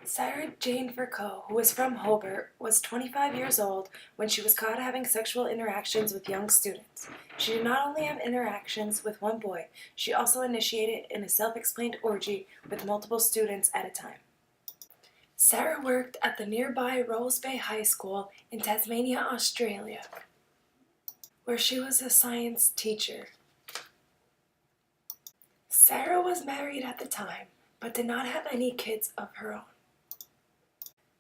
Sarah Jane Vercoe, who was from Hobart, was 25 years old when she was caught having sexual interactions with young students. She did not only have interactions with one boy, she also initiated in a self-explained orgy with multiple students at a time. Sarah worked at the nearby Rose Bay High School in Tasmania, Australia, where she was a science teacher. Sarah was married at the time, but did not have any kids of her own.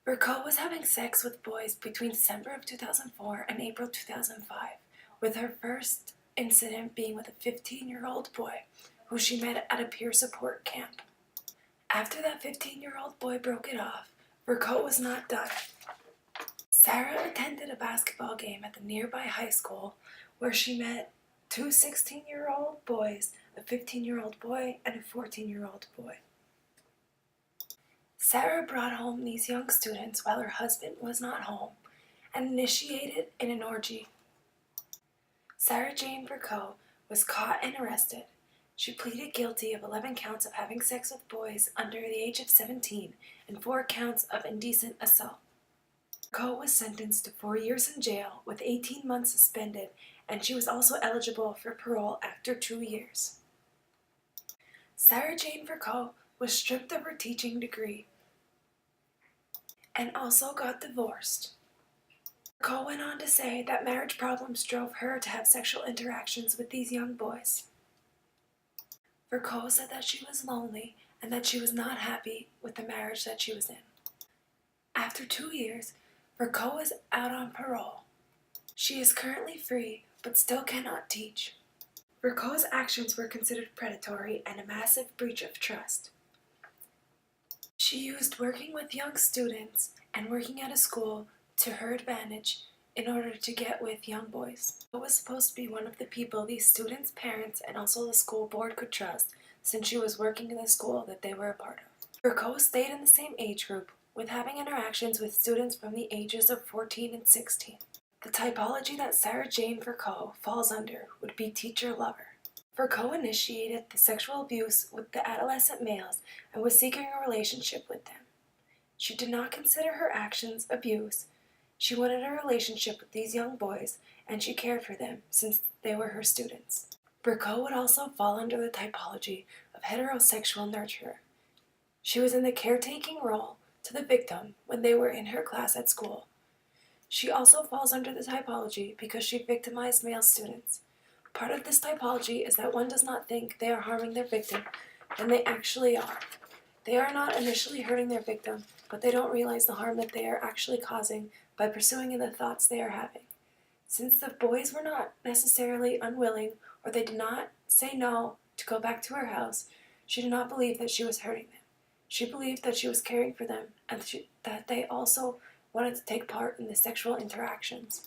Vercoe was having sex with boys between December of 2004 and April 2005, with her first incident being with a 15-year-old boy who she met at a peer support camp. After that 15-year-old boy broke it off, Vercoe was not done. Sarah attended a basketball game at the nearby high school where she met two 16-year-old boys, a 15-year-old boy, and a 14-year-old boy. Sarah brought home these young students while her husband was not home and initiated in an orgy. Sarah Jane Vercoe was caught and arrested. She pleaded guilty of 11 counts of having sex with boys under the age of 17 and 4 counts of indecent assault. Vercoe was sentenced to 4 years in jail with 18 months suspended, and she was also eligible for parole after 2 years. Sarah Jane Vercoe was stripped of her teaching degree and also got divorced. Vercoe went on to say that marriage problems drove her to have sexual interactions with these young boys. Vercoe said that she was lonely and that she was not happy with the marriage that she was in. After 2 years, Vercoe was out on parole. She is currently free, but still cannot teach. Vercoe's actions were considered predatory and a massive breach of trust. She used working with young students and working at a school to her advantage in order to get with young boys. Vercoe was supposed to be one of the people these students' parents and also the school board could trust, since she was working in the school that they were a part of. Vercoe stayed in the same age group, with having interactions with students from the ages of 14 and 16. The typology that Sarah Jane Vercoe falls under would be teacher-lover. Vercoe initiated the sexual abuse with the adolescent males and was seeking a relationship with them. She did not consider her actions abuse. She wanted a relationship with these young boys, and she cared for them since they were her students. Vercoe would also fall under the typology of heterosexual nurturer. She was in the caretaking role to the victim when they were in her class at school. She also falls under the typology because she victimized male students. Part of this typology is that one does not think they are harming their victim, and they actually are. They are not initially hurting their victim, but they don't realize the harm that they are actually causing by pursuing the thoughts they are having. Since the boys were not necessarily unwilling, or they did not say no to go back to her house, she did not believe that she was hurting them. She believed that she was caring for them and that they also wanted to take part in the sexual interactions.